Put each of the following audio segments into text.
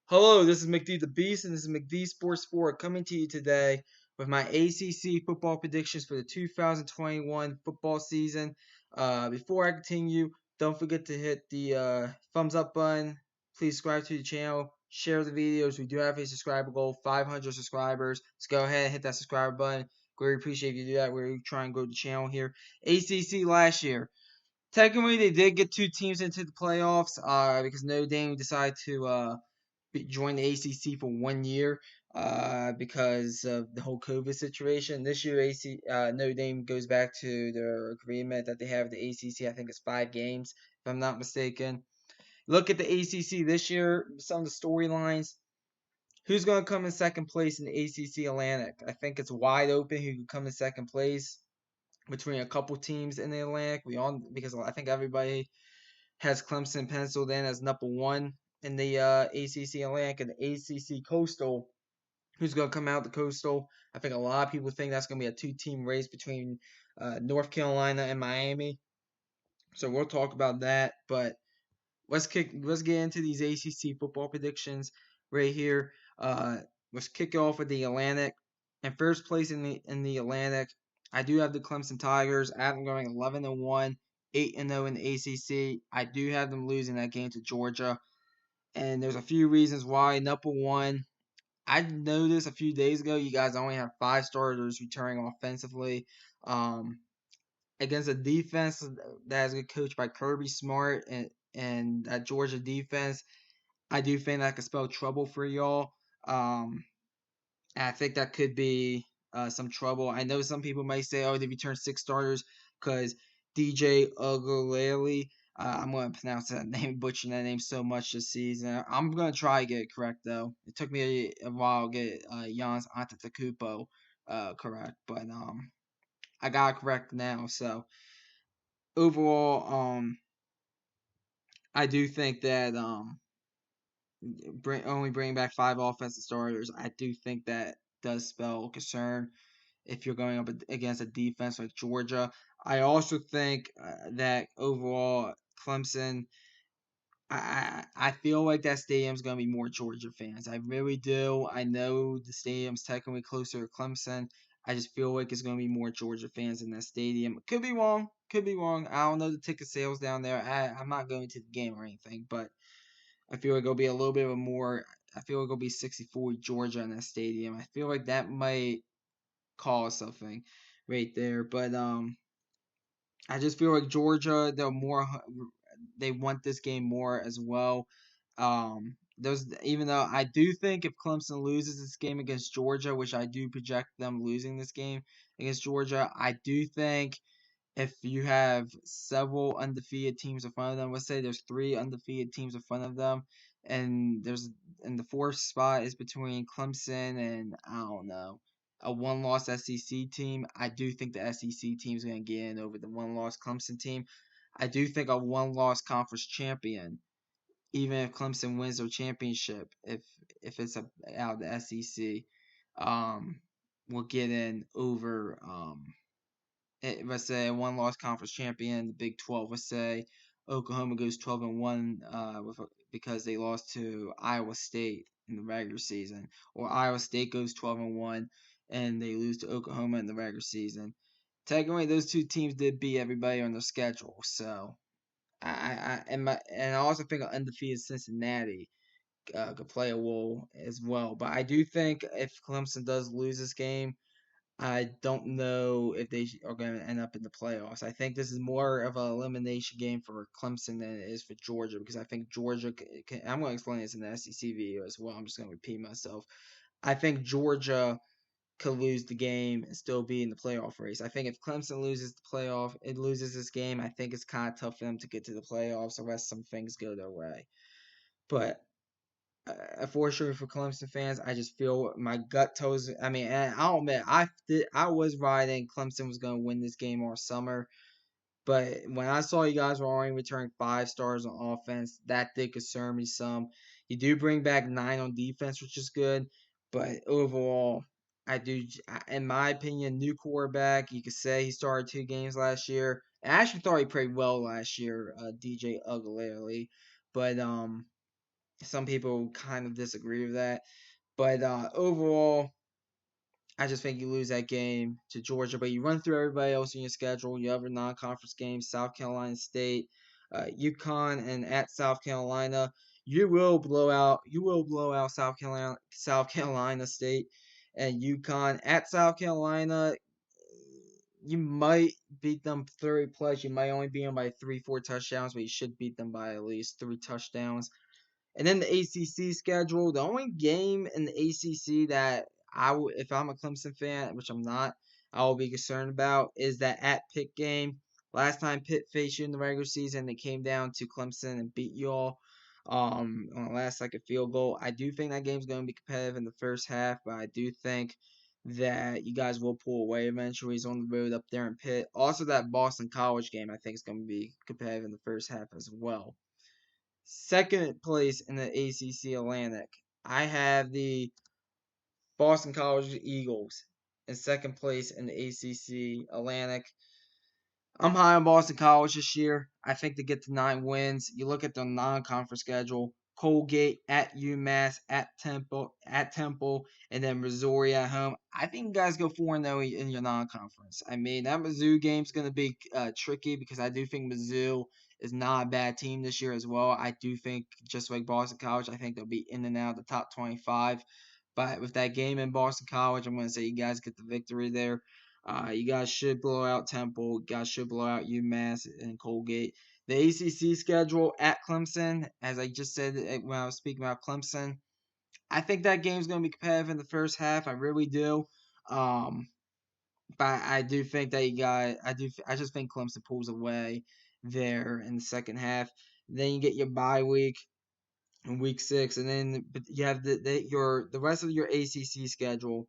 Hello, this is McD the Beast, and this is McD Sports 4 coming to you today with my ACC football predictions for the 2021 football season. Before I continue, don't forget to hit the thumbs up button. Please subscribe to the channel. Share the videos. We do have a subscriber goal, 500 subscribers. So go ahead and hit that subscribe button. Greatly appreciate if you do that. We're trying to grow the channel here. ACC last year. Technically, they did get two teams into the playoffs because Notre Dame decided to join the ACC for 1 year because of the whole COVID situation. This year, Notre Dame goes back to their agreement that they have with the ACC. I think it's 5 games, if I'm not mistaken. Look at the ACC this year, some of the storylines. Who's going to come in second place in the ACC Atlantic? I think it's wide open who could come in second place between a couple teams in the Atlantic. Because I think everybody has Clemson penciled in as number one in the ACC Atlantic and the ACC Coastal. Who's going to come out the Coastal? I think a lot of people think that's going to be a two-team race between North Carolina and Miami. So we'll talk about that. But let's get into these ACC football predictions right here. Let's kick off with the Atlantic. In first place in the Atlantic, I do have the Clemson Tigers. I have them going 11-1, 8-0 in the ACC. I do have them losing that game to Georgia, and there's a few reasons why. Number one, I noticed a few days ago you guys only have 5 starters returning offensively. Against a defense that is coached by Kirby Smart and that Georgia defense, I do think that could spell trouble for y'all. And I think that could be some trouble. I know some people might say, "Oh, they returned 6 starters because DJ Ugalele." I'm going to pronounce that name, butchering that name so much this season. I'm going to try to get it correct, though. It took me a while to get Giannis Antetokounmpo correct, but I got it correct now. So overall, I do think that only bringing back 5 offensive starters, I do think that does spell concern if you're going up against a defense like Georgia. I also think that overall Clemson, I feel like that stadium's going to be more Georgia fans. I really do. I know the stadium's technically closer to Clemson. I just feel like it's going to be more Georgia fans in that stadium. Could be wrong. Could be wrong. I don't know the ticket sales down there. I'm not going to the game or anything, but I feel like it'll be a little bit of a more. I feel like it'll be 60-40 Georgia in that stadium. I feel like that might cause something right there, but I just feel like Georgia, they want this game more as well. Even though I do think if Clemson loses this game against Georgia, which I do project them losing this game against Georgia, I do think if you have several undefeated teams in front of them, let's say there's 3 undefeated teams in front of them, and the fourth spot is between Clemson and I don't know a one-loss SEC team. I do think the SEC team is going to get in over the one-loss Clemson team. I do think a one-loss conference champion, even if Clemson wins their championship, if it's out of the SEC, will get in over let's say a one-loss conference champion, the Big 12. Let's say Oklahoma goes 12-1 because they lost to Iowa State in the regular season, or Iowa State goes 12-1 and they lose to Oklahoma in the regular season. Technically, those two teams did beat everybody on their schedule, so and I also think an undefeated Cincinnati could play a role as well. But I do think if Clemson does lose this game, I don't know if they are going to end up in the playoffs. I think this is more of an elimination game for Clemson than it is for Georgia because I think Georgia I'm going to explain this in the SEC video as well. I'm just going to repeat myself. I think Georgia could lose the game and still be in the playoff race. I think if Clemson loses this game, I think it's kind of tough for them to get to the playoffs unless some things go their way. But unfortunately for Clemson fans, I just feel my gut tells. I mean, and I'll admit, I was riding Clemson was going to win this game all summer, but when I saw you guys were only returning 5 stars on offense, that did concern me some. You do bring back 9 on defense, which is good, but overall, in my opinion, new quarterback. You could say he started 2 games last year. I actually thought he played well last year, DJ Ugalele, but Some people kind of disagree with that. But overall, I just think you lose that game to Georgia. But you run through everybody else in your schedule. You have a non-conference games: South Carolina State, UConn, and at South Carolina. You will blow out. You will blow out South Carolina State, and UConn at South Carolina. You might beat them 30 plus. You might only beat them by 3, 4 touchdowns, but you should beat them by at least 3 touchdowns. And then the ACC schedule, the only game in the ACC that if I'm a Clemson fan, which I'm not, I will be concerned about is that at Pitt game. Last time Pitt faced you in the regular season, it came down to Clemson and beat you all on a last second field goal. I do think that game's going to be competitive in the first half, but I do think that you guys will pull away eventually. He's on the road up there in Pitt. Also, that Boston College game I think is going to be competitive in the first half as well. Second place in the ACC Atlantic, I have the Boston College Eagles in second place in the ACC Atlantic. I'm high on Boston College this year. I think they get to 9 wins. You look at the non-conference schedule: Colgate at UMass, at Temple, and then Missouri at home. I think you guys go 4-0 in your non-conference. I mean, that Mizzou game's going to be tricky because I do think Mizzou is not a bad team this year as well. I do think, just like Boston College, I think they'll be in and out of the top 25. But with that game in Boston College, I'm going to say you guys get the victory there. You guys should blow out Temple. You guys should blow out UMass and Colgate. The ACC schedule at Clemson, as I just said when I was speaking about Clemson, I think that game's going to be competitive in the first half. I really do. Um, but I do think that I just think Clemson pulls away there in the second half. Then you get your bye week in week 6, and then you have the rest of your ACC schedule.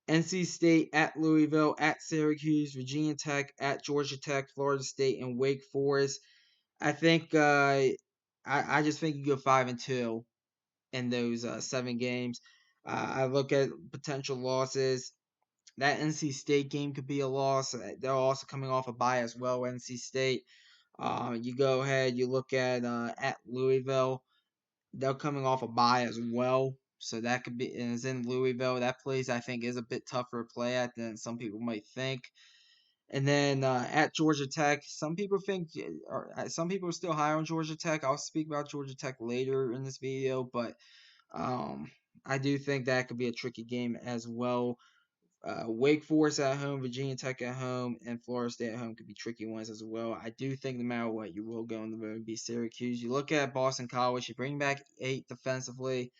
NC State at Louisville, at Syracuse, Virginia Tech, at Georgia Tech, Florida State, and Wake Forest. I think I just think you go 5-2 in those 7 games. I look at potential losses. That NC State game could be a loss. They're also coming off a bye as well. NC State. You go ahead. You look at Louisville. They're coming off a bye as well. So that could be, and it's in Louisville. That place I think is a bit tougher to play at than some people might think. And then at Georgia Tech, some people think, or some people are still high on Georgia Tech. I'll speak about Georgia Tech later in this video, but I do think that could be a tricky game as well. Wake Forest at home, Virginia Tech at home, and Florida State at home could be tricky ones as well. I do think no matter what, you will go on the road and beat Syracuse. You look at Boston College, you bring back 8 defensively.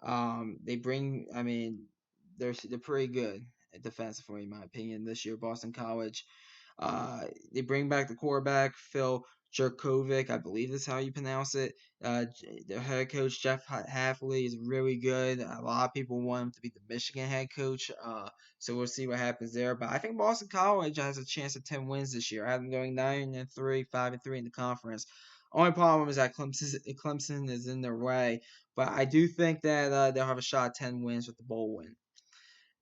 I mean, they're pretty good defensively in my opinion this year. Boston College. They bring back the quarterback Phil Jerkovic, I believe that's how you pronounce it. The head coach Jeff Hafley is really good. A lot of people want him to be the Michigan head coach. So we'll see what happens there. But I think Boston College has a chance of 10 wins this year. I have them going 9-3, 5-3 in the conference. Only problem is that Clemson is in their way. But I do think that they'll have a shot at 10 wins with the bowl win.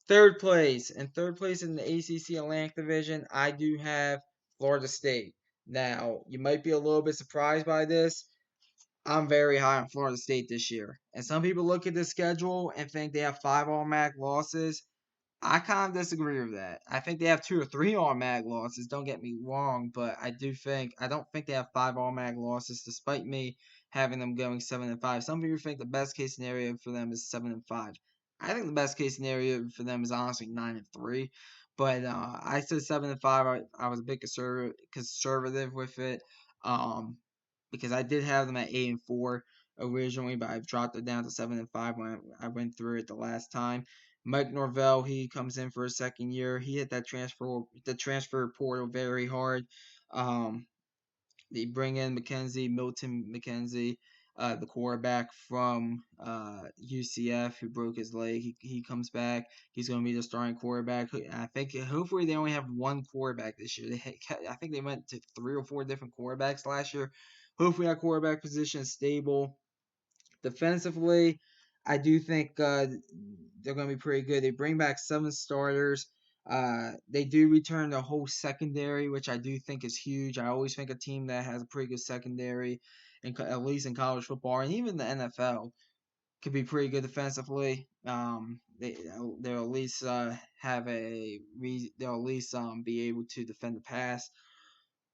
Third place in the ACC Atlantic Division, I do have Florida State. Now, you might be a little bit surprised by this. I'm very high on Florida State this year. And some people look at the schedule and think they have 5 automatic losses. I kind of disagree with that. I think they have 2 or 3 automatic losses. Don't get me wrong, but I don't think they have 5 automatic losses, despite me having them going 7-5. Some people think the best case scenario for them is 7-5. I think the best case scenario for them is honestly 9-3. But I said 7-5. I was a bit conservative with it, because I did have them at 8-4 originally, but I've dropped it down to 7-5 when I went through it the last time. Mike Norvell, he comes in for a second year. He hit the transfer portal very hard. They bring in Mckenzie, the quarterback from UCF who broke his leg. He comes back. He's going to be the starting quarterback. I think hopefully they only have one quarterback this year. I think they went to 3 or 4 different quarterbacks last year. Hopefully that quarterback position is stable. Defensively, I do think they're going to be pretty good. They bring back 7 starters. They do return the whole secondary, which I do think is huge. I always think a team that has a pretty good secondary, at least in college football and even the NFL, could be pretty good defensively. They'll at least they'll at least be able to defend the pass.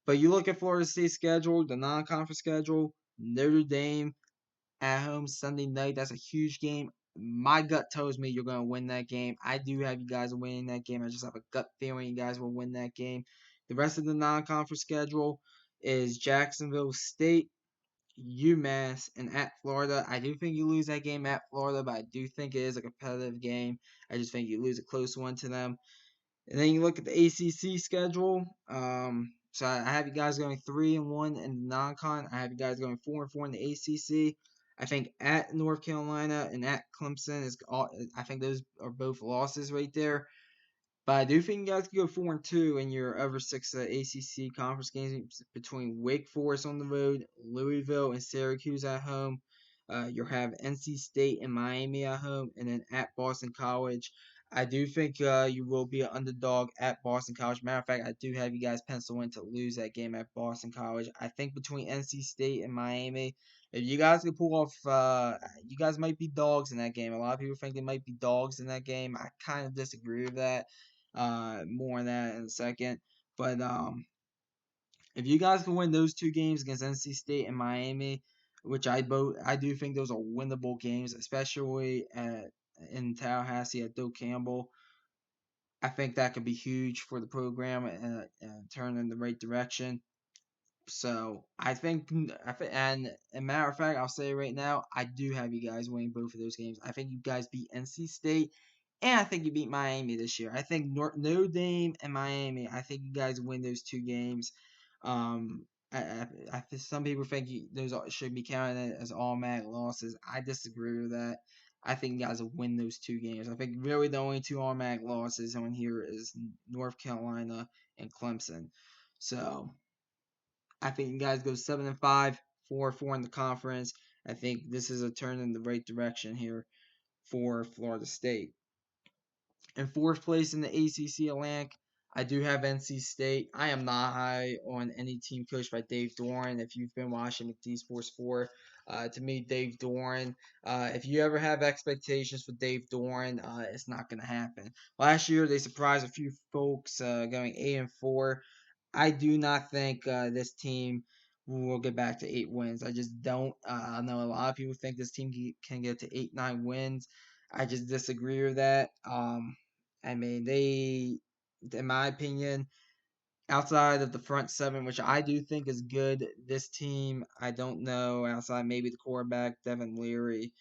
But you look at Florida State's schedule, the non-conference schedule, Notre Dame at home Sunday night. That's a huge game. My gut tells me you're going to win that game. I do have you guys winning that game. I just have a gut feeling you guys will win that game. The rest of the non-conference schedule is Jacksonville State, UMass, and at Florida. I do think you lose that game at Florida, but I do think it is a competitive game. I just think you lose a close one to them. And then you look at the ACC schedule. So I have you guys going 3-1 in the non-con. I have you guys going 4-4 in the ACC. I think at North Carolina and at Clemson is all. I think those are both losses right there. But I do think you guys can go 4-2 in your other six ACC conference games between Wake Forest on the road, Louisville and Syracuse at home. You'll have NC State and Miami at home, and then at Boston College. I do think you will be an underdog at Boston College. Matter of fact, I do have you guys pencil in to lose that game at Boston College. I think between NC State and Miami, if you guys can pull off, you guys might be dogs in that game. A lot of people think they might be dogs in that game. I kind of disagree with that. More on that in a second. But if you guys can win those two games against NC State and Miami, which I do think those are winnable games, especially in Tallahassee at Doak Campbell. I think that could be huge for the program and turn in the right direction. So and a matter of fact, I'll say right now, I do have you guys winning both of those games. I think you guys beat NC State, and I think you beat Miami this year. I think Notre Dame and Miami. I think you guys win those two games. Some people think those should be counted as automatic losses. I disagree with that. I think you guys will win those two games. I think really the only two automatic losses on here is North Carolina and Clemson. So I think you guys go 7-5, 4-4 in the conference. I think this is a turn in the right direction here for Florida State. In fourth place in the ACC Atlantic, I do have NC State. I am not high on any team coached by Dave Doran. If you've been watching McD Sports 4, to me, Dave Doran, if you ever have expectations for Dave Doran, it's not going to happen. Last year, they surprised a few folks going 8-4. I do not think this team will get back to 8 wins. I just don't. I know a lot of people think this team can get to 8-9 wins. I just disagree with that. I mean, in my opinion, outside of the front seven, which I do think is good, this team, I don't know, outside maybe the quarterback, Devin Leary,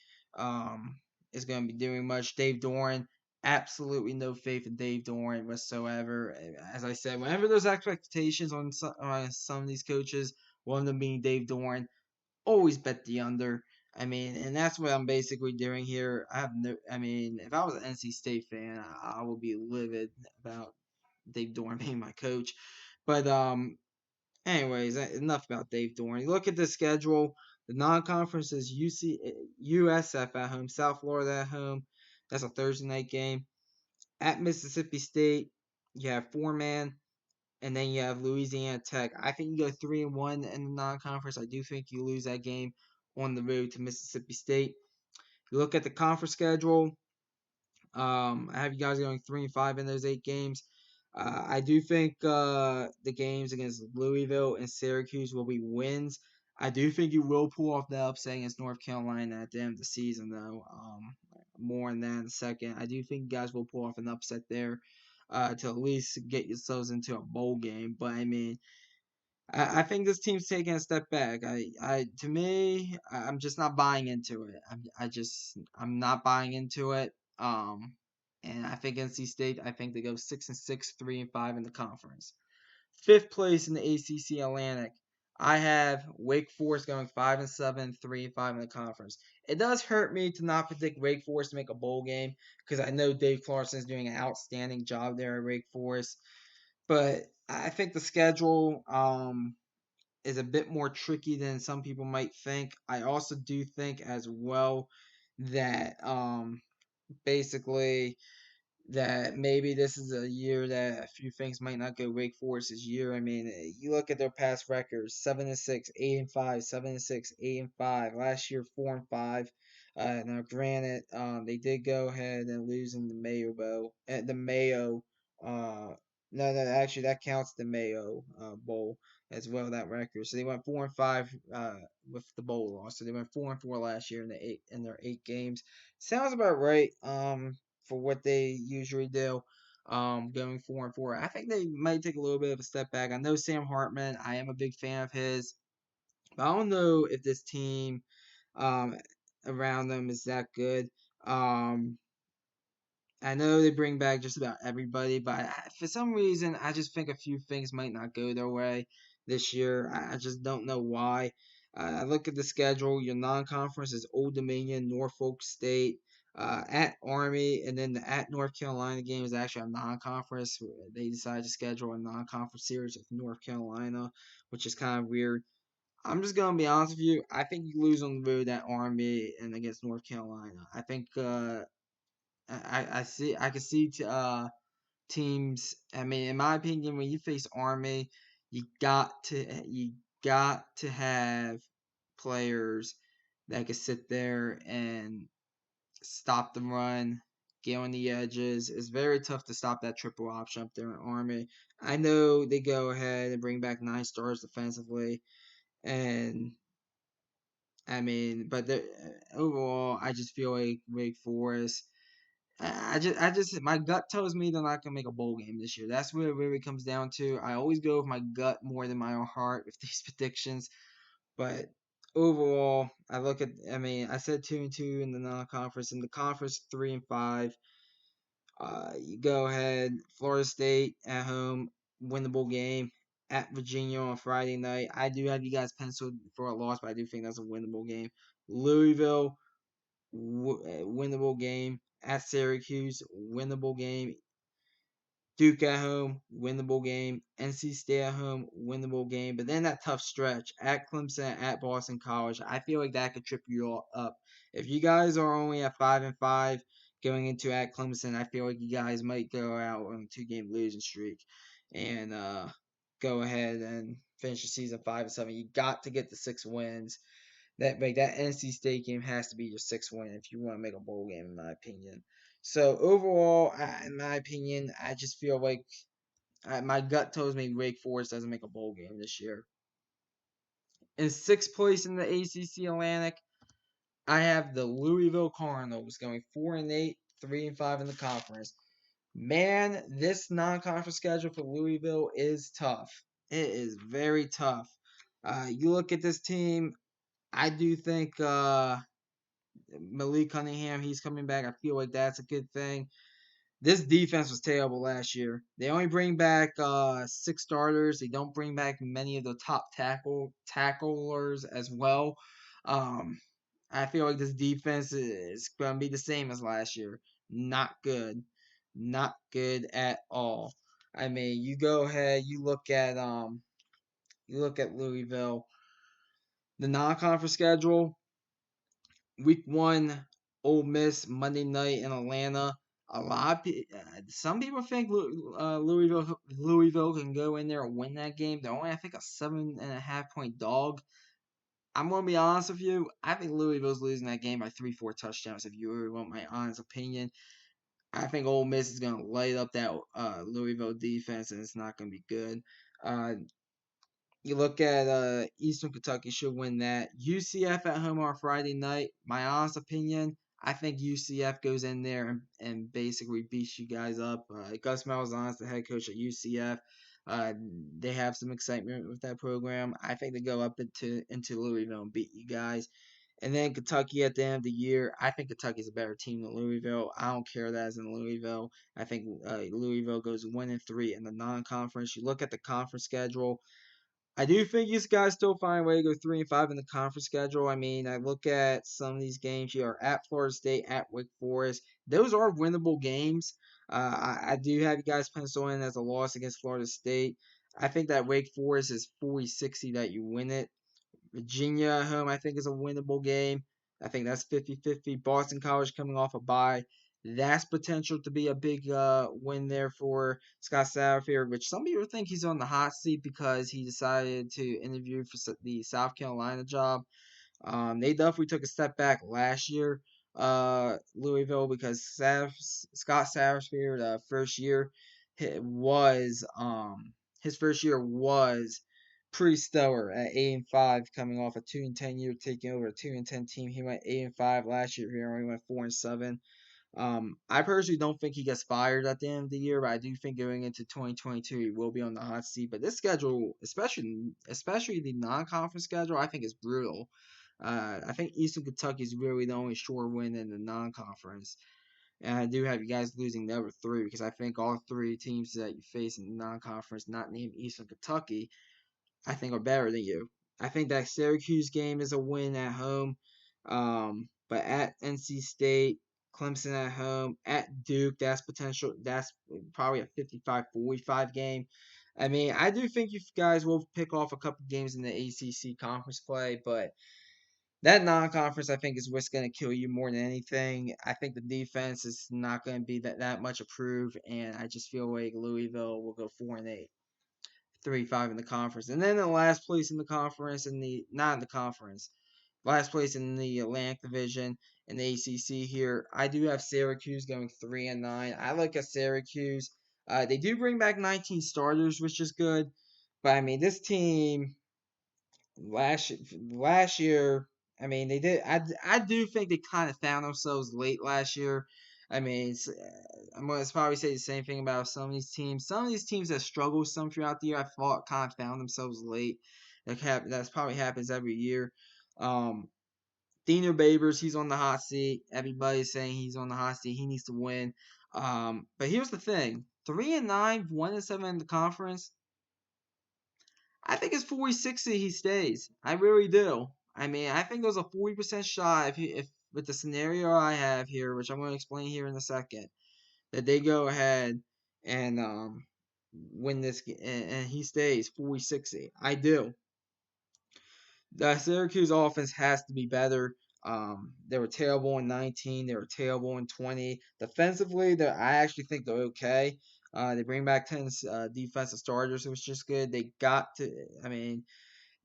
is going to be doing much. Dave Doran, absolutely no faith in Dave Doran whatsoever. As I said, whenever there's expectations on some of these coaches, one of them being Dave Doran, always bet the under. I mean, and that's what I'm basically doing here. I mean, if I was an NC State fan, I would be livid about Dave Doran being my coach. But anyways, enough about Dave Doran. You look at the schedule. The non-conference is USF at home, South Florida at home. That's a Thursday night game. At Mississippi State, you have 4-man, and then you have Louisiana Tech. I think you go 3-1 in the non-conference. I do think you lose that game on the road to Mississippi State. You look at the conference schedule. I have you guys going 3-5 in those 8 games. I do think the games against Louisville and Syracuse will be wins. I do think you will pull off the upset against North Carolina at the end of the season, though. More on that in a second. I do think you guys will pull off an upset there to at least get yourselves into a bowl game. But I mean, I think this team's taking a step back. To me, I'm just not buying into it. I'm not buying into it. And I think NC State, I think they go 6-6, 3-5 in the conference. Fifth place in the ACC Atlantic, I have Wake Forest going 5-7, 3-5 in the conference. It does hurt me to not predict Wake Forest to make a bowl game because I know Dave Clarkson is doing an outstanding job there at Wake Forest. But I think the schedule is a bit more tricky than some people might think. I also do think as well that basically that maybe this is a year that a few things might not go Wake Forest's year. I mean, you look at their past records: 7-6, 8-5, 7-6, 8-5. Last year, 4-5. Now, granted, they did go ahead and lose in the Mayo Bowl. At the Mayo, no, actually, that counts the Mayo Bowl as well. That record. So they went 4-5 with the bowl loss. So they went 4-4 last year in their 8 games. Sounds about right. For what they usually do. Going 4-4. I think they might take a little bit of a step back. I know Sam Hartman. I am a big fan of his. But I don't know if this team um, around them is that good. Um, I know they bring back just about everybody, but for some reason, I just think a few things might not go their way this year. I just don't know why. I look at the schedule. Your non-conference is Old Dominion, Norfolk State, at Army, and then the at North Carolina game is actually a non-conference. They decided to schedule a non-conference series with North Carolina, which is kind of weird. I'm just gonna be honest with you. I think you lose on the road at Army and against North Carolina. I think I can see teams. I mean, in my opinion, when you face Army, you got to have players that can sit there and stop the run, get on the edges. It's very tough to stop that triple option up there in Army. I know they go ahead and bring back 9 stars defensively, and I mean, but overall, I just feel like Wake Forest. My gut tells me they're not gonna make a bowl game this year. That's what it really comes down to. I always go with my gut more than my own heart with these predictions. But overall, I look at. I mean, I said 2-2 in the non-conference. In the conference, 3-5. You go ahead. Florida State at home, winnable game. At Virginia on Friday night. I do have you guys penciled for a loss, but I do think that's a winnable game. Louisville, winnable game. At Syracuse, winnable game. Duke at home, winnable game. NC State at home, winnable game. But then that tough stretch at Clemson, at Boston College, I feel like that could trip you all up. If you guys are only at 5-5 going into at Clemson, I feel like you guys might go out on a 2-game losing streak and go ahead and finish the season 5-7. You got to get the 6 wins. That NC State game has to be your 6th win if you want to make a bowl game, in my opinion. So overall, in my opinion, I just feel like my gut tells me Wake Forest doesn't make a bowl game this year. In 6th place in the ACC Atlantic, I have the Louisville Cardinals going 4-8, 3-5 in the conference. Man, this non-conference schedule for Louisville is tough. It is very tough. You look at this team. I do think Malik Cunningham, he's coming back. I feel like that's a good thing. This defense was terrible last year. They only bring back 6 starters. They don't bring back many of the top tacklers as well. Um, I feel like this defense is going to be the same as last year. Not good. Not good at all. I mean, you go ahead, you look at Louisville. The non-conference schedule, Week 1, Ole Miss Monday night in Atlanta. Some people think Louisville can go in there and win that game. They're only, I think, a 7.5 point dog. I'm gonna be honest with you. I think Louisville's losing that game by 3-4 touchdowns. If you really want my honest opinion, I think Ole Miss is gonna light up that Louisville defense, and it's not gonna be good. You look at Eastern Kentucky should win that. UCF at home on Friday night. My honest opinion, I think UCF goes in there and basically beats you guys up. Gus Malzahn's the head coach at UCF. They have some excitement with that program. I think they go up into Louisville and beat you guys. And then Kentucky at the end of the year, I think Kentucky's a better team than Louisville. I don't care that as in Louisville. I think Louisville goes 1-3 in the non-conference. You look at the conference schedule. I do think these guys still find a way to go 3-5 in the conference schedule. I mean, I look at some of these games here at Florida State, at Wake Forest. Those are winnable games. I do have you guys pencil in as a loss against Florida State. I think that Wake Forest is 40-60 that you win it. Virginia at home, I think, is a winnable game. I think that's 50-50. Boston College coming off a bye. That's potential to be a big win there for Scott Satterfield, which some people think he's on the hot seat because he decided to interview for the South Carolina job. They definitely took a step back last year, Louisville, because Scott Satterfield, first year, was his first year was pretty stellar at 8-5, coming off a 2-10 year, taking over a 2-10 team. He went 8-5 last year. He only went 4-7. I personally don't think he gets fired at the end of the year, but I do think going into 2022 he will be on the hot seat. But this schedule, especially the non-conference schedule, I think is brutal. I think Eastern Kentucky is really the only sure win in the non-conference, and I do have you guys losing the other three because I think all three teams that you face in the non-conference, not named Eastern Kentucky, I think are better than you. I think that Syracuse game is a win at home. But at NC State, Clemson at home, at Duke, that's potential. That's probably a 55-45 game. I mean, I do think you guys will pick off a couple games in the ACC conference play, but that non-conference I think is what's going to kill you more than anything. I think the defense is not going to be that much approved, and I just feel like Louisville will go 4-8. 3-5 in the conference. And then the last place in the conference, not in the conference, last place in the Atlantic Division in the ACC here. I do have Syracuse going 3-9. I like a Syracuse. They do bring back 19 starters, which is good. But I mean, this team last last year, I mean, they did. I do think they kind of found themselves late last year. I mean, I'm going to probably say the same thing about some of these teams. Some of these teams that struggled some throughout the year, I thought kind of found themselves late. That's probably happens every year. Um, Dino Babers, he's on the hot seat. Everybody's saying he's on the hot seat. He needs to win. But here's the thing: 3-9, 1-7 in the conference. I think it's 40-60 he stays. I really do. I mean, I think there's a 40% shot if with the scenario I have here, which I'm going to explain here in a second, that they go ahead and win this and he stays 40-60. I do. The Syracuse offense has to be better. They were terrible in 19. They were terrible in 20. Defensively, I actually think they're okay. They bring back 10 defensive starters, which is good. They got to, I mean,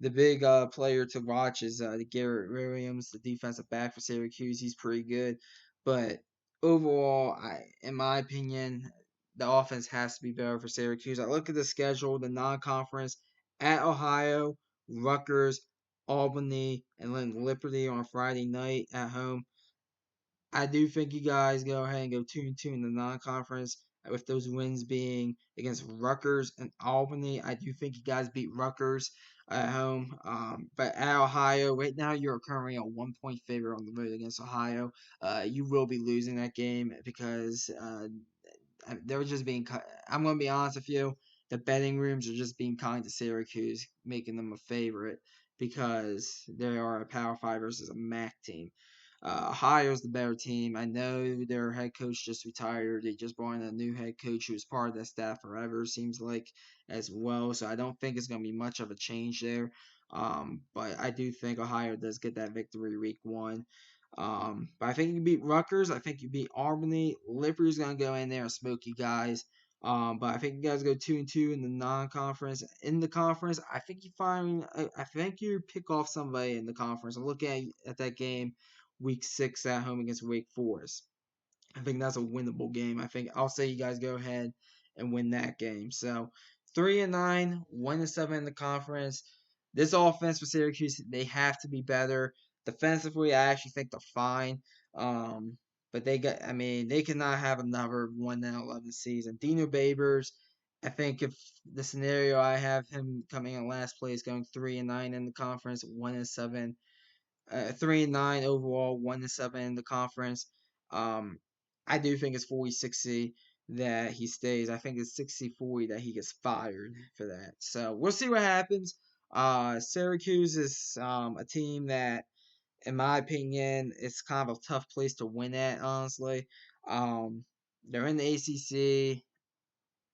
the big player to watch is the Garrett Williams, the defensive back for Syracuse. He's pretty good, but overall, in my opinion, the offense has to be better for Syracuse. I look at the schedule, the non-conference at Ohio, Rutgers, Albany, and then Liberty on Friday night at home. I do think you guys go ahead and go 2-2 in the non-conference, with those wins being against Rutgers and Albany. I do think you guys beat Rutgers at home. But at Ohio, right now you're currently a 1-point favorite on the road against Ohio. You will be losing that game because they're just being. I'm going to be honest with you. The betting rooms are just being kind to Syracuse, making them a favorite because they are a Power Five versus a MAC team. Ohio's the better team. I know their head coach just retired. They just brought in a new head coach who was part of that staff forever, seems like, as well. So I don't think it's going to be much of a change there. But I do think Ohio does get that victory week one. But I think you beat Rutgers. I think you beat Albany. Liberty's going to go in there and smoke you guys. But I think you guys go 2-2 in the non-conference. In the conference, I think you find. I think you pick off somebody in the conference. I'm looking at that game week 6 at home against Wake Forest. I think that's a winnable game. I think I'll say you guys go ahead and win that game. So 3-9, 1-7 in the conference. This offense for Syracuse, they have to be better. Defensively, I actually think they're fine. But they cannot have another 1-11 season. Dino Babers, I think if the scenario I have him coming in last place, going 3-9 in the conference, 1-7 3-9 overall, 1-7 in the conference. Um, I do think it's 40-60 that he stays. I think it's 60-40 that he gets fired for that. So we'll see what happens. Syracuse is a team that, in my opinion, it's kind of a tough place to win at. Honestly, they're in the ACC.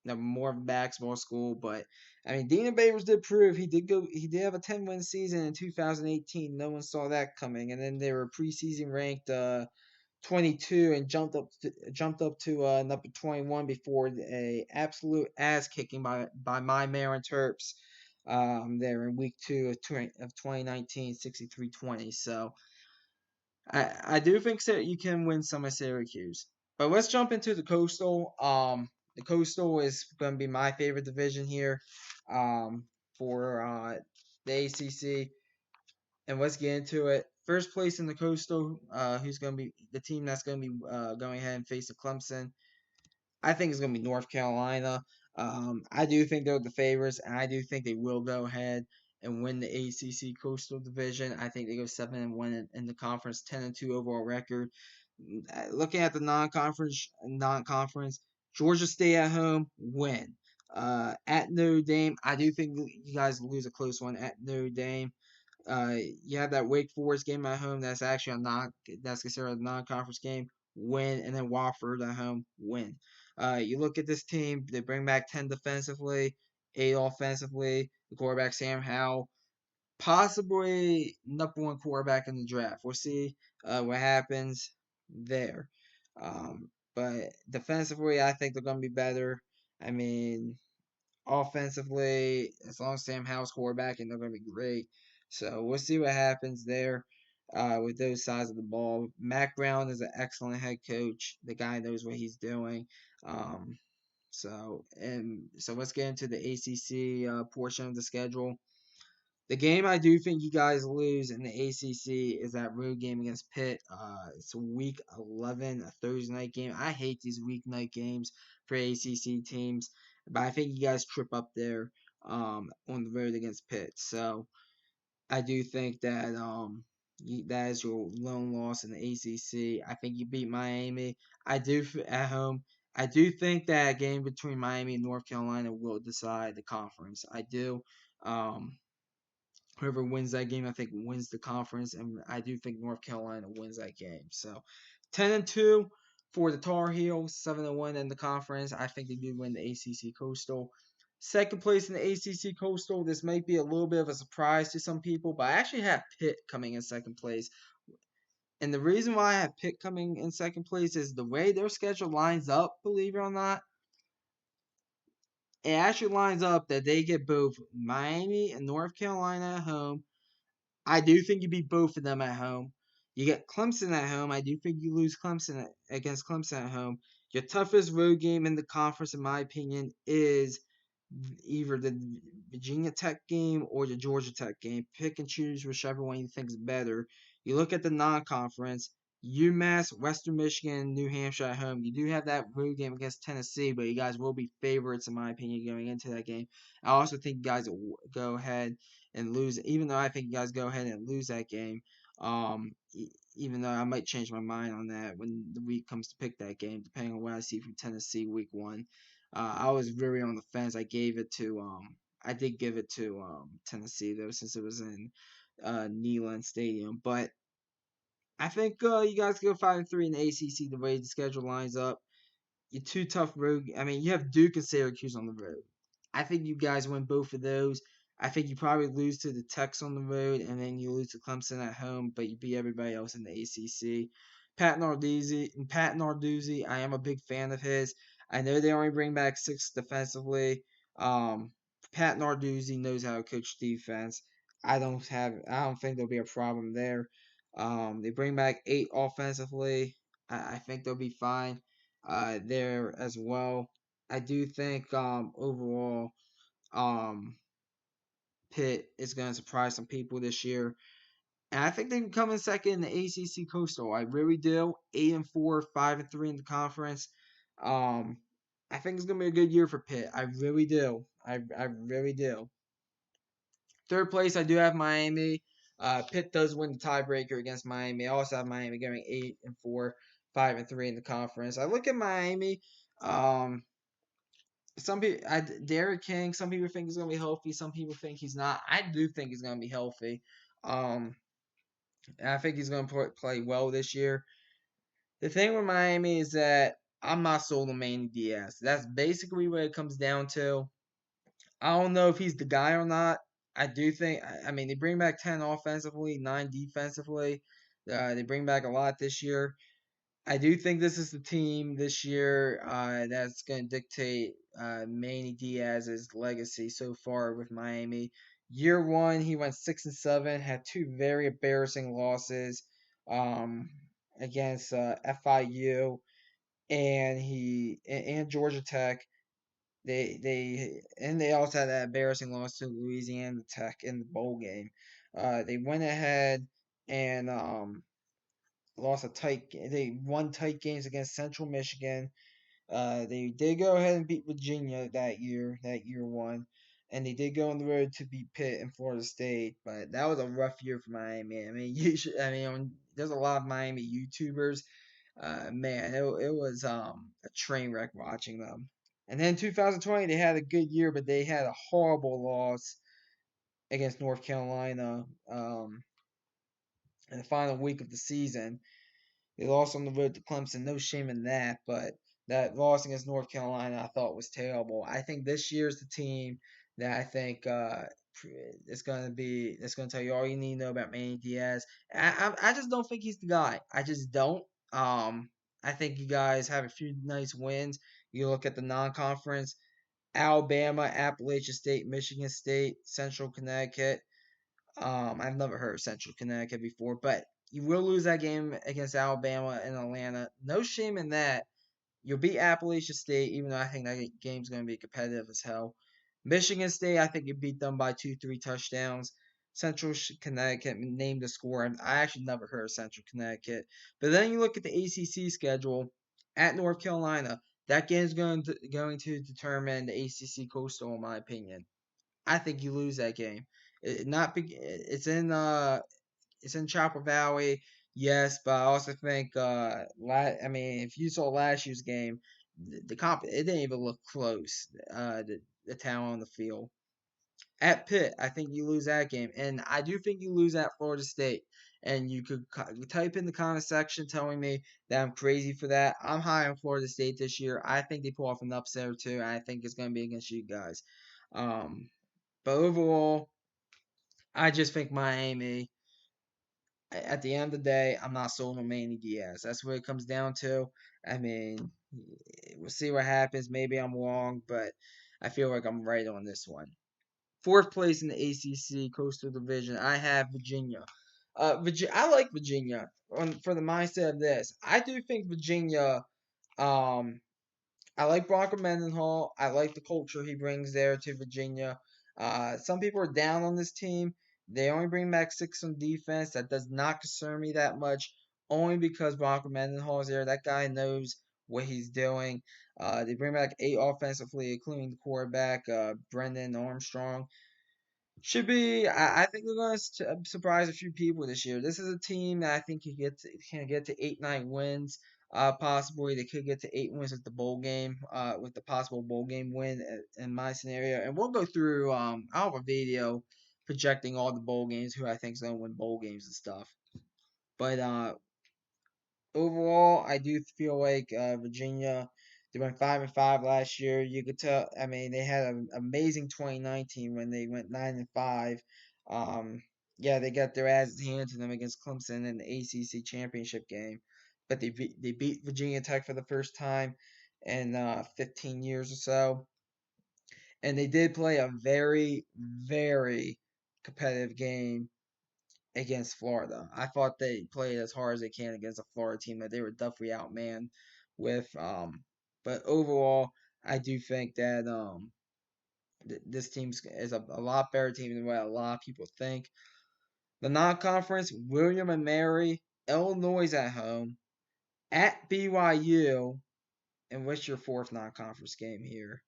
They're more of a basketball school, but I mean, Dina Babers did prove he did have a 10-win season in 2018. No one saw that coming, and then they were preseason ranked 22 and jumped up to number 21 before a absolute ass kicking by my Maryland Terps. There in week 2 of 2019, 63-20. So I do think that you can win some of Syracuse. But let's jump into the Coastal. The Coastal is going to be my favorite division here for the ACC. And let's get into it. First place in the Coastal, who's going to be the team that's going to be going ahead and face the Clemson. I think it's going to be North Carolina. I do think they're the favorites, and I do think they will go ahead and win the ACC Coastal Division. I think they go 7-1 in the conference, 10-2 overall record. Looking at the non-conference, Georgia State at home, win. At Notre Dame, I do think you guys lose a close one at Notre Dame. You have that Wake Forest game at home. That's actually that's considered a non-conference game. Win, and then Wofford at home. Win. You look at this team. They bring back 10 defensively, 8 offensively. The quarterback Sam Howell, possibly number 1 quarterback in the draft. We'll see what happens there. But defensively, I think they're going to be better. I mean, offensively, as long as Sam Howell's quarterback, and they're going to be great. So we'll see what happens there with those sides of the ball. Mac Brown is an excellent head coach. The guy knows what he's doing. So let's get into the ACC portion of the schedule. The game I do think you guys lose in the ACC is that road game against Pitt. It's week 11, a Thursday night game. I hate these weeknight games for ACC teams, but I think you guys trip up there on the road against Pitt. So I do think that that is your lone loss in the ACC. I think you beat Miami. I do at home. I do think that game between Miami and North Carolina will decide the conference. I do. Whoever wins that game, I think, wins the conference, and I do think North Carolina wins that game. So, 10-2 for the Tar Heels, 7-1 in the conference. I think they do win the ACC Coastal. Second place in the ACC Coastal. This might be a little bit of a surprise to some people, but I actually have Pitt coming in second place. And the reason why I have Pitt coming in second place is the way their schedule lines up, believe it or not. It actually lines up that they get both Miami and North Carolina at home. I do think you beat both of them at home. You get Clemson at home. I do think you lose Clemson against Clemson at home. Your toughest road game in the conference, in my opinion, is either the Virginia Tech game or the Georgia Tech game. Pick and choose whichever one you think is better. You look at the non-conference, UMass, Western Michigan, New Hampshire at home. You do have that road game against Tennessee, but you guys will be favorites, in my opinion, going into that game. I also think you guys will go ahead and lose, even though I think you guys go ahead and lose that game. Even though I might change my mind on that when the week comes to pick that game, depending on what I see from Tennessee week 1. I was very on the fence. I did give it to Tennessee though, since it was in Neyland Stadium. But I think you guys go 5-3 in the ACC. The way the schedule lines up, you're too tough road. I mean, you have Duke and Syracuse on the road. I think you guys win both of those. I think you probably lose to the Techs on the road, and then you lose to Clemson at home, but you beat everybody else in the ACC. Pat Narduzzi, I am a big fan of his. I know they only bring back 6 defensively. Pat Narduzzi knows how to coach defense. I don't think there'll be a problem there. They bring back 8 offensively. I think they'll be fine there as well. I do think overall Pitt is going to surprise some people this year. And I think they can come in second in the ACC Coastal. I really do. 8-4, 5-3 in the conference. I think it's going to be a good year for Pitt. I really do. I really do. Third place, I do have Miami. Pitt does win the tiebreaker against Miami. I also have Miami going 8-4, 5-3 in the conference. I look at Miami. Some people, Derek King. Some people think he's gonna be healthy. Some people think he's not. I do think he's gonna be healthy. And I think he's gonna play well this year. The thing with Miami is that I'm not sold on Manny Diaz. That's basically what it comes down to. I don't know if he's the guy or not. I do think. I mean, they bring back 10 offensively, 9 defensively. They bring back a lot this year. I do think this is the team this year that's going to dictate Manny Diaz's legacy so far with Miami. Year one, he went 6-7, had two very embarrassing losses um, against FIU and Georgia Tech. They also had that embarrassing loss to Louisiana Tech in the bowl game. They went ahead and lost a tight. They won tight games against Central Michigan. They did go ahead and beat Virginia that year one, and they did go on the road to beat Pitt and Florida State. But that was a rough year for Miami. I mean, there's a lot of Miami YouTubers. Man, it was a train wreck watching them. And then 2020, they had a good year, but they had a horrible loss against North Carolina in the final week of the season. They lost on the road to Clemson. No shame in that, but that loss against North Carolina I thought was terrible. I think this year's the team that I think is going to be. That's going to tell you all you need to know about Manny Diaz. I just don't think he's the guy. I just don't. I think you guys have a few nice wins. You look at the non-conference: Alabama, Appalachian State, Michigan State, Central Connecticut. I've never heard of Central Connecticut before, but you will lose that game against Alabama and Atlanta. No shame in that. You'll beat Appalachian State, even though I think that game's going to be competitive as hell. Michigan State, I think you beat them by 2, 3 touchdowns. Central Connecticut named the score. I actually never heard of Central Connecticut. But then you look at the ACC schedule at North Carolina. That game's going to determine the ACC Coastal, in my opinion. I think you lose that game. It's in Chopper Valley, yes, but I also think I mean if you saw last year's game, the comp it didn't even look close. The talent on the field at Pitt, I think you lose that game, and I do think you lose at Florida State. And you could type in the comment section telling me that I'm crazy for that. I'm high on Florida State this year. I think they pull off an upset or two. And I think it's going to be against you guys. Um, but overall, I just think Miami. At the end of the day, I'm not sold on Manny Diaz. That's what it comes down to. I mean, we'll see what happens. Maybe I'm wrong, but I feel like I'm right on this one. Fourth place in the ACC Coastal Division, I have Virginia. I like Virginia for the mindset of this. I do think Virginia um, I like Bronco Mendenhall. I like the culture he brings there to Virginia. Some people are down on this team. They only bring back 6 on defense. That does not concern me that much, only because Bronco Mendenhall is there. That guy knows what he's doing. They bring back 8 offensively, including the quarterback, Brendan Armstrong. Should be. I think they're going to surprise a few people this year. This is a team that I think can get to 8, 9 wins. Possibly they could get to 8 wins at the bowl game. With the possible bowl game win in my scenario, and we'll go through. I'll have a video projecting all the bowl games, who I think is going to win bowl games and stuff. But overall, I do feel like Virginia. They went 5-5 last year. You could tell. I mean, they had an amazing 2019 when they went 9-5. Yeah, they got their asses handed to them against Clemson in the ACC championship game, but they beat Virginia Tech for the first time in 15 years or so, and they did play a very very competitive game against Florida. I thought they played as hard as they can against a Florida team that they were definitely outmanned with. But overall, I do think that this team is a lot better team than what a lot of people think. The non-conference, William and Mary, Illinois at home, at BYU, and what's your fourth non-conference game here?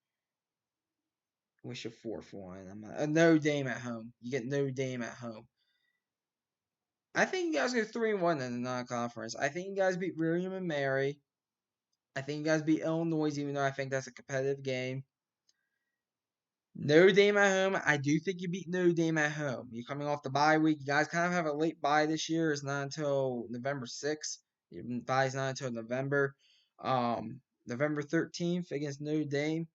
What's your fourth one? Notre Dame at home. You get Notre Dame at home. I think you guys get 3-1 in the non-conference. I think you guys beat William and Mary. I think you guys beat Illinois, even though I think that's a competitive game. Notre Dame at home. I do think you beat Notre Dame at home. You're coming off the bye week. You guys kind of have a late bye this year. It's not until November 6th. Your bye's not until November. November 13th against Notre Dame.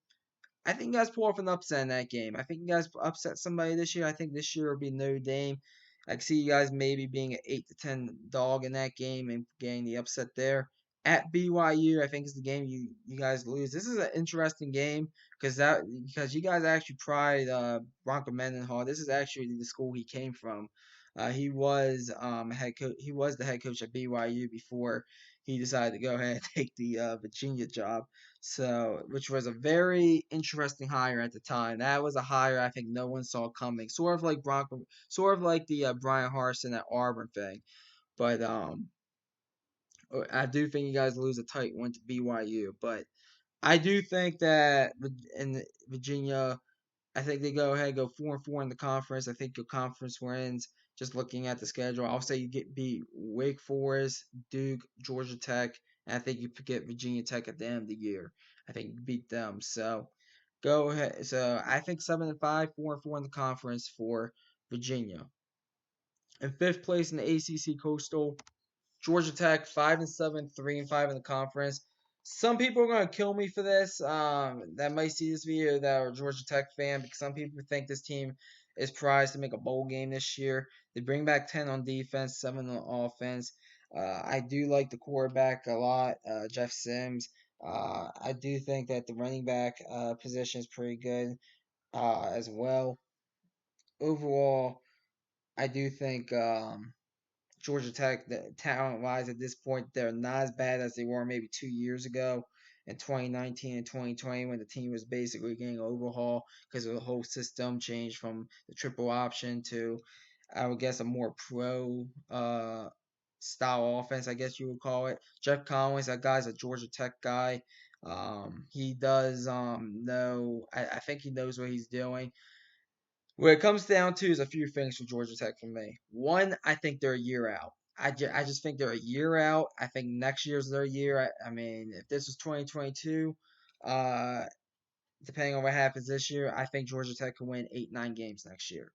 I think you guys pull off an upset in that game. I think you guys upset somebody this year. I think this year will be Notre Dame. I can see you guys maybe being an 8-10 dog in that game and getting the upset there. at BYU, I think is the game you guys lose. This is an interesting game because you guys actually pride Bronco Mendenhall. This is actually the school he came from. He was head coach. He was the head coach at BYU before he decided to go ahead and take the Virginia job. So, which was a very interesting hire at the time. That was a hire I think no one saw coming. Sort of like the Brian Harsin at Auburn thing. But I do think you guys lose a tight one to BYU, but I do think that in Virginia, I think they go ahead, go 4-4 in the conference. I think your conference wins. Just looking at the schedule, I'll say you beat Wake Forest, Duke, Georgia Tech, and I think you get Virginia Tech at the end of the year. I think you beat them. So go ahead. So I think 7-5, 4-4 in the conference for Virginia. In fifth place in the ACC Coastal, Georgia Tech 5-7, 3-5 in the conference. Some people are gonna kill me for this. That might see this video that are a Georgia Tech fan because some people think this team is prized to make a bowl game this year. They bring back 10 on defense, 7 on offense. I do like the quarterback a lot, Jeff Sims. I do think that the running back position is pretty good as well. Overall, I do think Georgia Tech, talent wise, at this point, they're not as bad as they were maybe 2 years ago in 2019 and 2020 when the team was basically getting overhauled because the whole system changed from the triple option to, I would guess, a more pro style offense, I guess you would call it. Jeff Collins, that guy's a Georgia Tech guy. He does know, I think he knows what he's doing. What it comes down to is a few things for Georgia Tech for me. One, I think they're a year out. I just think they're a year out. I think next year's their year. I mean, if this was 2022, uh, depending on what happens this year, I think Georgia Tech can win 8, 9 games next year.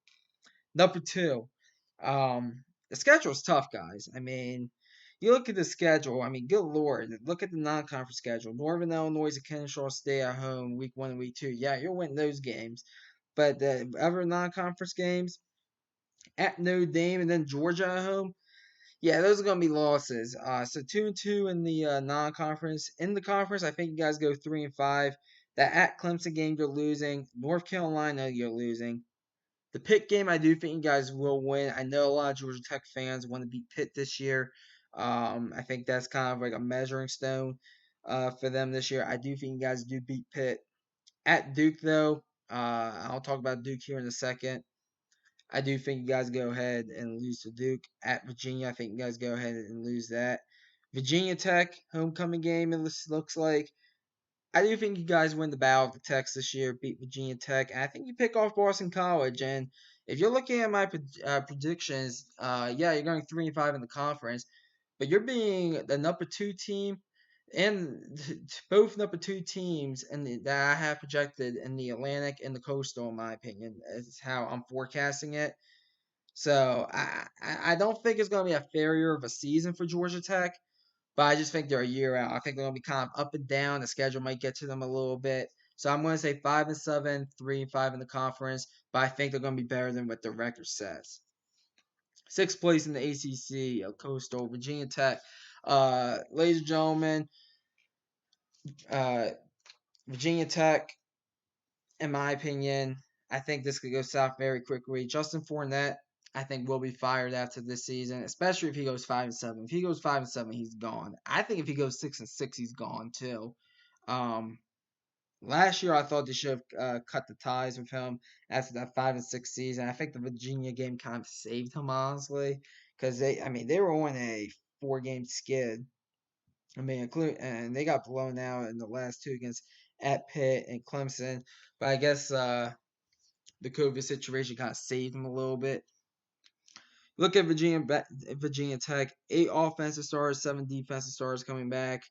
Number two, the schedule's tough, guys. I mean, you look at the schedule. I mean, good lord, look at the non-conference schedule. Northern Illinois and Kennesaw State at home, week 1 and week 2. Yeah, you'll win those games. But the other non-conference games at Notre Dame and then Georgia at home, yeah, those are gonna be losses. So 2-2 in the non-conference. In the conference, I think you guys go 3-5. That at Clemson game you're losing. North Carolina you're losing. The Pitt game, I do think you guys will win. I know a lot of Georgia Tech fans want to beat Pitt this year. I think that's kind of like a measuring stone for them this year. I do think you guys do beat Pitt. At Duke, though, I'll talk about Duke here in a second. I do think you guys go ahead and lose to Duke. At Virginia, I think you guys go ahead and lose that. Virginia Tech, homecoming game, it looks like. I do think you guys win the Battle of the Techs this year, beat Virginia Tech. And I think you pick off Boston College. And if you're looking at my predictions, yeah, you're going 3-5 in the conference, but you're being the number 2 team and both number 2 teams that I have projected in the Atlantic and the Coastal, in my opinion, is how I'm forecasting it. So I don't think it's going to be a failure of a season for Georgia Tech, but I just think they're a year out. I think they're going to be kind of up and down. The schedule might get to them a little bit. So I'm going to say 5-7, 3-5 in the conference, but I think they're going to be better than what the record says. Sixth place in the ACC, Coastal, Virginia Tech. Ladies and gentlemen, Virginia Tech, in my opinion, I think this could go south very quickly. Justin Fournette, I think, will be fired after this season, especially if he goes 5-7. If he goes 5-7, he's gone. I think if he goes 6-6, he's gone too. Last year, I thought they should have cut the ties with him after that 5-6 season. I think the Virginia game kind of saved him, honestly, because they were on a 4-game skid. And they got blown out in the last 2 against at Pitt and Clemson. But I guess the COVID situation kind of saved them a little bit. Look at Virginia Tech, 8 offensive stars, 7 defensive stars coming back.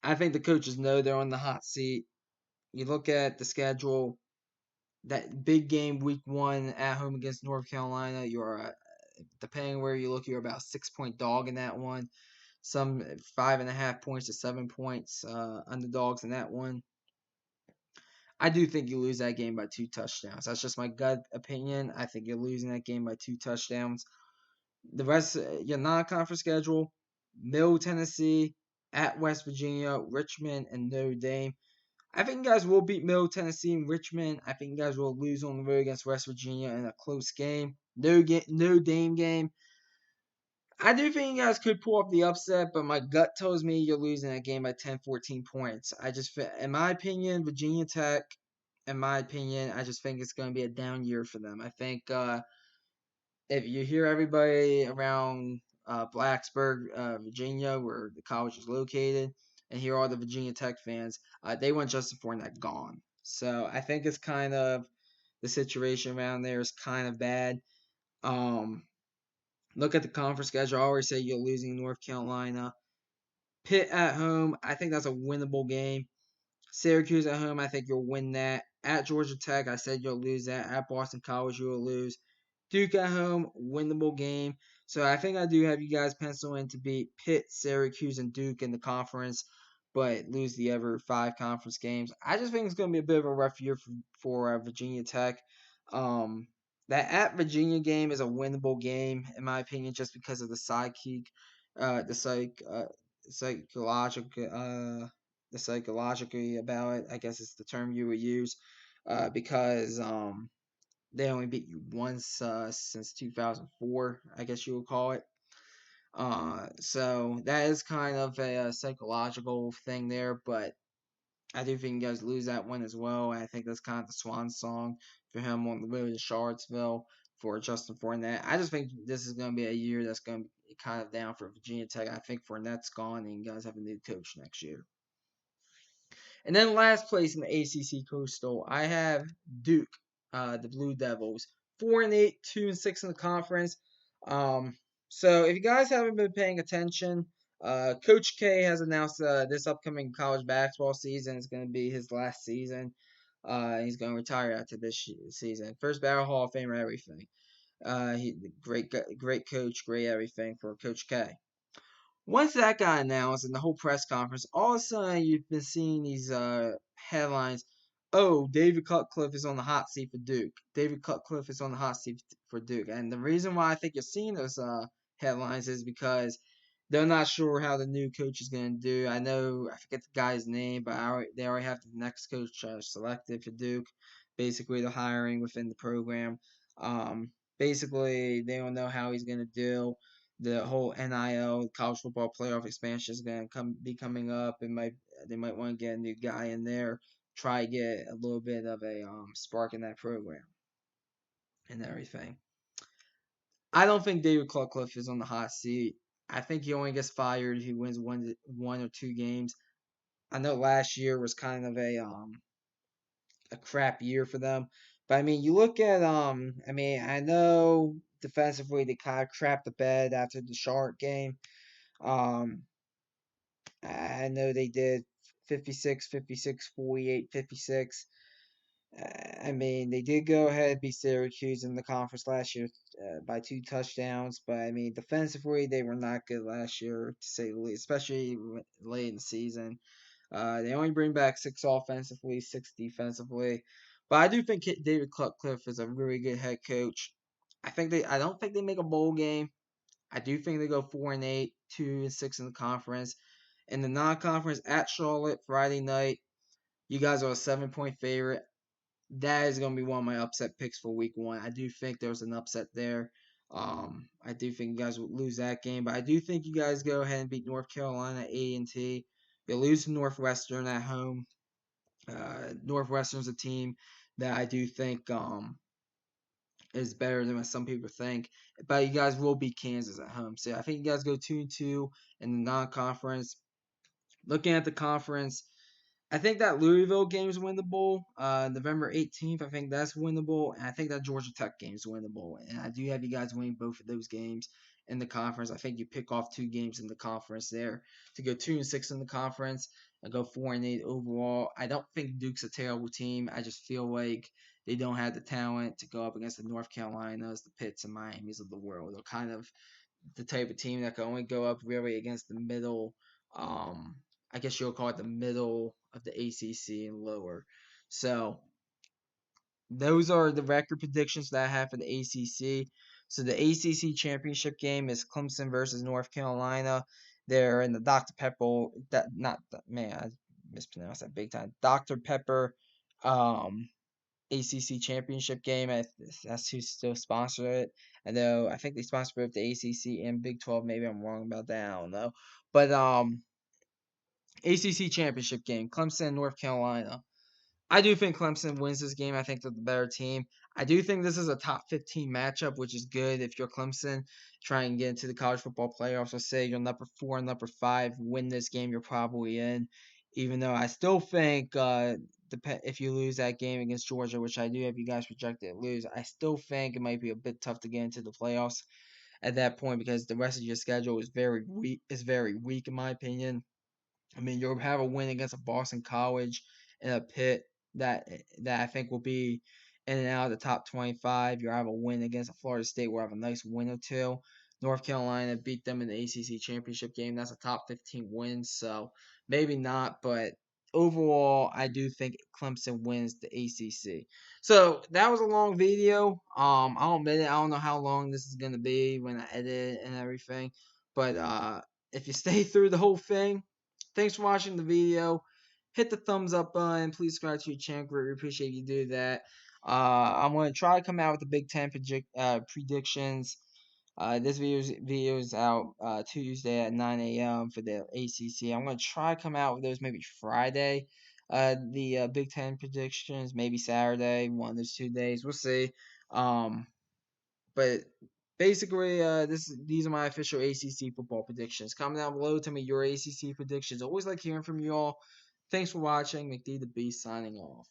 I think the coaches know they're on the hot seat. You look at the schedule, that big game week 1 at home against North Carolina, you're, depending where you look, you're about a 6-point dog in that one. Some 5.5 points to 7 points underdogs in that one. I do think you lose that game by 2 touchdowns. That's just my gut opinion. I think you're losing that game by 2 touchdowns. The rest, your non-conference schedule, Middle Tennessee, at West Virginia, Richmond, and Notre Dame. I think you guys will beat Middle Tennessee and Richmond. I think you guys will lose on the road against West Virginia in a close game. No Dame game. I do think you guys could pull up the upset, but my gut tells me you're losing that game by 10, 14 points. In my opinion, Virginia Tech, I just think it's going to be a down year for them. I think if you hear everybody around Blacksburg, Virginia, where the college is located, and hear all the Virginia Tech fans, they want Justin Fournette gone. So I think it's kind of the situation around there is kind of bad. Look at the conference schedule. I always say you're losing North Carolina. Pitt at home, I think that's a winnable game. Syracuse at home, I think you'll win that. At Georgia Tech, I said you'll lose that. At Boston College, you'll lose. Duke at home, winnable game. So I think I do have you guys pencil in to beat Pitt, Syracuse, and Duke in the conference, but lose the other 5 conference games. I just think it's going to be a bit of a rough year for Virginia Tech. Um, that at Virginia game is a winnable game, in my opinion, just because of the psychological, the psychologically about it. I guess it's the term you would use, because they only beat you once since 2004, I guess you would call it. So that is kind of a psychological thing there, but I do think you guys lose that one as well. And I think that's kind of the swan song for him on the road to Charlottesville for Justin Fournette. I just think this is going to be a year that's going to be kind of down for Virginia Tech. I think Fournette's gone, and you guys have a new coach next year. And then last place in the ACC Coastal, I have Duke, the Blue Devils, 4-8, 2-6 in the conference. So if you guys haven't been paying attention, Coach K has announced this upcoming college basketball season is going to be his last season. He's going to retire after this season. First Battle Hall of Famer, everything. He great coach, great everything for Coach K. Once that got announced in the whole press conference, all of a sudden you've been seeing these headlines. Oh, David Cutcliffe is on the hot seat for Duke. David Cutcliffe is on the hot seat for Duke. And the reason why I think you're seeing those headlines is because they're not sure how the new coach is going to do. I forget the guy's name, but they already have the next coach selected for Duke. Basically, the hiring within the program. Basically, they don't know how he's going to do. The whole NIL college football playoff expansion is going to be coming up. They might want to get a new guy in there, try to get a little bit of a spark in that program and everything. I don't think David Cutcliffe is on the hot seat. I think he only gets fired if he wins one or 2 games. I know last year was kind of a crap year for them, but I mean, you look at I know defensively they kind of crapped the bed after the Charlotte game. I know they did 56, 56, 48, 56. I mean, they did go ahead and beat Syracuse in the conference last year by 2 touchdowns, but I mean, defensively, they were not good last year, to say the least, especially late in the season. They only bring back 6 offensively, 6 defensively. But I do think David Cutcliffe is a really good head coach. I don't think they make a bowl game. I do think they go 4-8, 2-6 in the conference. In the non-conference at Charlotte Friday night, you guys are a 7-point favorite. That is going to be one of my upset picks for week 1. I do think there's an upset there. I do think you guys will lose that game, but I do think you guys go ahead and beat North Carolina A&T. You lose to Northwestern at home. Northwestern's a team that I do think is better than what some people think. But you guys will beat Kansas at home. So I think you guys go 2-2 in the non-conference. Looking at the conference, I think that Louisville game is winnable. November 18th, I think that's winnable. And I think that Georgia Tech game is winnable. And I do have you guys winning both of those games in the conference. I think you pick off 2 games in the conference there to go 2-6 in the conference and go 4-8 overall. I don't think Duke's a terrible team. I just feel like they don't have the talent to go up against the North Carolinas, the Pitts, and Miamis of the world. They're kind of the type of team that can only go up really against the middle. I guess you'll call it the middle of the ACC and lower. So those are the record predictions that I have for the ACC. So the ACC championship game is Clemson versus North Carolina. They're in the Dr. Pepper, I mispronounced that big time. Dr. Pepper ACC championship game. That's who still sponsored it. Although I think they sponsor both the ACC and Big 12. Maybe I'm wrong about that. I don't know. But ACC championship game, Clemson, North Carolina. I do think Clemson wins this game. I think they're the better team. I do think this is a top 15 matchup, which is good if you're Clemson trying to get into the college football playoffs. Let's say you're number 4 and number 5, win this game, you're probably in. Even though I still think if you lose that game against Georgia, which I do have you guys projected to lose, I still think it might be a bit tough to get into the playoffs at that point because the rest of your schedule is very weak. Is very weak in my opinion. I mean, you'll have a win against a Boston College and a Pitt that I think will be in and out of the top 25. You'll have a win against a Florida State. We'll have a nice win or two. North Carolina beat them in the ACC championship game. That's a top 15 win, so maybe not, but overall, I do think Clemson wins the ACC. So that was a long video. I'll admit it. I don't know how long this is gonna be when I edit it and everything, but if you stay through the whole thing, thanks for watching the video. Hit the thumbs up button. Please subscribe to your channel. Greatly appreciate you do that. I'm going to try to come out with the Big Ten predictions. This video is out Tuesday at 9 a.m. for the ACC. I'm going to try to come out with those maybe Friday. The Big Ten predictions, maybe Saturday, one of those 2 days. We'll see. But basically, these are my official ACC football predictions. Comment down below, tell me your ACC predictions. Always like hearing from you all. Thanks for watching. McD the Beast signing off.